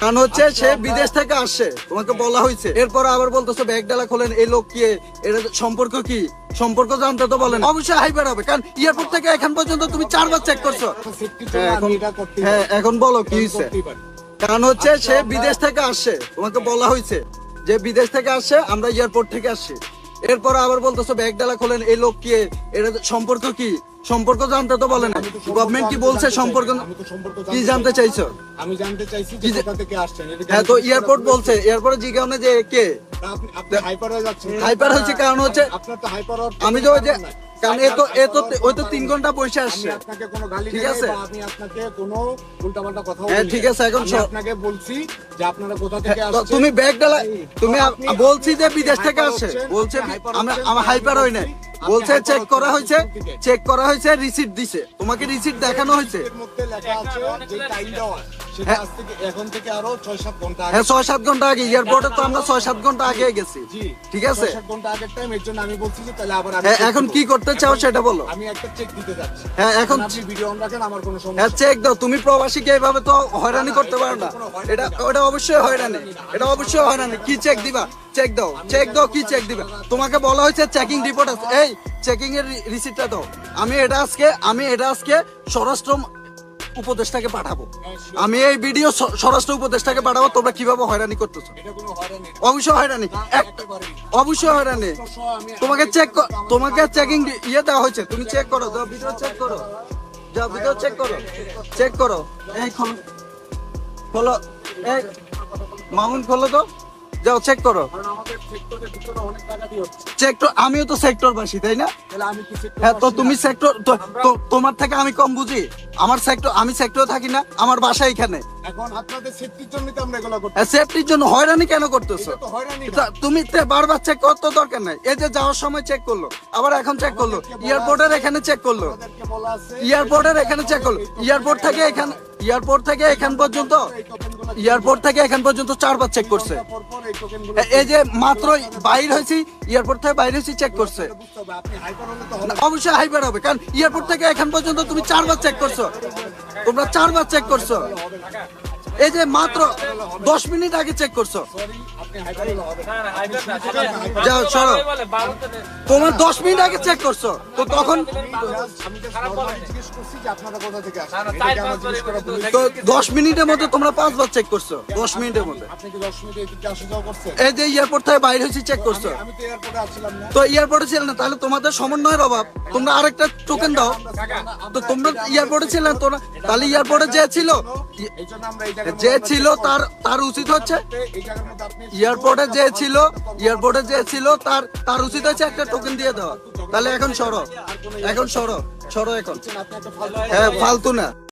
কারণ হচ্ছে সে বিদেশ থেকে আসছে, তোমাকে বলা হয়েছে, এরপর আবার বলতেছো ব্যাগ ডালা খোলেন, এই লোক কি, এর সম্পর্ক কি, সম্পর্ক জানতে তো বলেন, অবশ্যই হাইবার হবে, কারণ এয়ারপোর্ট থেকে এখন পর্যন্ত তুমি 4 বার চেক করছো। এখন বলো কি হয়েছে। কারণ হচ্ছে সে বিদেশ থেকে আসছে, তোমাকে বলা হয়েছে যে বিদেশ থেকে আসছে, আমরা এয়ারপোর্ট থেকে আসছি, এরপর আবার বলতেছো ব্যাগ ডালা খোলেন, এই লোক কি, এর সম্পর্ক কি, সম্পর্ক জানতে তো বলেন। গভর্নমেন্ট কি বলছে সম্পর্ক কি জানতে চাইছো? আমি জানতে চাইছি যে কোথা থেকে আসছেন। হ্যাঁ, তো এয়ারপোর্ট বলছে, এয়ারপোর্টে জিজ্ঞাসা যে কে আপনি হাইপার হয়ে যাচ্ছেন। হাইপার হয়েছে কারণ হচ্ছে আপনার তো হাইপার হওয়ার আমি তো ওই যে, কারণ ওই তো 3 ঘন্টা বসে আসছে। আপনাকে কোনো গালি ঠিক দেই আছে, বা আমি আপনাকে কোনো উল্টাপাল্টা কথা হ্যাঁ বলি। ঠিক আছে, এখন আমি আপনাকে বলছি যে আপনারা কোথা থেকে তো আসছেন। তুমি ব্যাগ ডালা, তুমি আপনি বলছি যে বিদেশ থেকে হাইপার আসছে, হচ্ছেন, বলছে আপনি হাইপার আমি হচ্ছেন, আমার হাইপার হই নাই, আপনি বলছে হাইপার চেক করা হচ্ছেন, হয়েছে, চেক করা হয়েছে, রিসিট দিছে, তোমাকে রিসিট দেখানো হয়েছে। এর মধ্যে লেখা আছে যে টাইম দেওয়া, সেটা হ্যাঁ। আজ থেকে এখন থেকে আরো 6-7 ঘন্টা আগে। হ্যাঁ 6-7 ঘন্টা আগে, এয়ারপোর্টে তো আমরা 6-7 ঘন্টা আগে গেছি। জি, ঠিক আছে, 6-7 ঘন্টা আগের টাইম, এর জন্য আমি বলছি যে তাহলে আবার আমি হ্যাঁ, check এখন দিব। কি করতে চাও সেটা বলো। আমি একটা চেক দিতে যাচ্ছি। হ্যাঁ এখন আপনি ভিডিও অন রাখেন, আমার কোনো হ্যাঁ সমস্যা চেক দাও, তুমি প্রবাসীকে এইভাবে তো হয়রানি করতে পারো না, এটা ওটা অবশ্যই হয়রানি, এটা অবশ্যই হয়রানি। কি চেক দিবা, চেক দাও, চেক দাও, কি চেক দিবা, তোমাকে বলা হয়েছে চেকিং রিপোর্ট আছে, এই চেকিং এর রিসিপ্টটা দাও। আমি এটা আজকে স্বরাষ্ট্র উপদেষ্টাকে পাঠাবো, আমি এই ভিডিও স্বরাষ্ট্র উপদেষ্টাকে পাঠাবো, তোমরা কিভাবে হয়রানি করতেছো। এটা কোনো হয়রানি না। অবশ্যই হয়রানি, অবশ্যই হয়রানি। তোমাকে তোমাকে চেকিং ইয়ে দেওয়া হয়েছে, তুমি চেক করো, যাও ভিডিও চেক করো, যাও ভিডিও চেক করো, চেক করো, এই খোলো, খোলো, এই মামুন খোলো তো, যাও চেক করো। কারণ আমাদের সেক্টরের ভিতরে অনেক টাকা দিয়ে হচ্ছে। সেক্টর, আমিও তো সেক্টরবাসী তাই না? তাহলে আমি কি সেক্টর? হ্যাঁ, তো তুমি সেক্টর, তোমার থেকে আমি কম বুঝি? আমার সেক্টর, আমি সেক্টরে থাকি না, আমার বাসা এখানে। এখন আপনাদের সেফটির জন্য তো আমরা এগুলো করতে। সেফটির জন্য হয়রানি কেন করতেছো? এটা তো হয়রানি না। তুমি বারবার চেক করতে দরকার নাই, এই যে যাওয়ার সময় চেক করলো, আবার এখন চেক করলো, এয়ারপোর্টের এখানে চেক করলো, আমাদেরকে বলা আছে এয়ারপোর্টের এখানে চেক করলো, এয়ারপোর্ট থেকে এখান পর্যন্ত, এয়ারপোর্ট থেকে এখান পর্যন্ত 4 বার চেক করছে। পরপর এই টোকেনগুলো এই যে মাত্র বাইর হয়েছি, এয়ারপোর্ট থেকে বাইর হয়েছি, চেক করছে। বুঝতে হবে। আপনি হাইপার হলে তো হবে। অবশ্যই হাইবার হবে, কারণ এয়ারপোর্ট থেকে এখান পর্যন্ত তুমি 4 বার চেক করছো, তোমরা 4 বার চেক করছো। এই যে মাত্র 10 মিনিট আগে চেক করছো। সরি, আপনি হাইপার হলে হবে। যাও সরো, তোমার 10 মিনিট আগে চেক করছো, তো তখন আমি just normally জিজ্ঞেস করছি যে আপনারা কোথা থেকে আসছেন। এটাকে আমার জিজ্ঞেস করা ভুল হয়েছে। তো 10 মিনিটের মধ্যে তোমরা 5 বার চেক করছো, 10 মিনিটের মধ্যে। আপনি কি 10 মিনিটে এদিকে আসা যাওয়া করছেন? এই যে এয়ারপোর্ট থেকে বাইরে হয়েছি, চেক করছো। আমি তো এয়ারপোর্টে আসছিলাম না। তো এয়ারপোর্টে ছিল না, তাহলে তোমাদের সমন্বয়ের অভাব, তোমরা আরেকটা টোকেন দাও। তো তোমরা এয়ারপোর্টে ছিলেন তো না, তাহলে এয়ারপোর্টে যে ছিল, এই জন্য আমরা এই জায়গার যে মধ্যে ছিল তার উচিত হচ্ছে, এই জায়গার মধ্যে আপনি এয়ারপোর্টে যে ছিল তার উচিত হচ্ছে একটা টোকেন দিয়ে দেওয়া। তাহলে এখন সরো, এখন সরো, এখন। আপনি একটা ফালতু হ্যাঁ ফালতু না।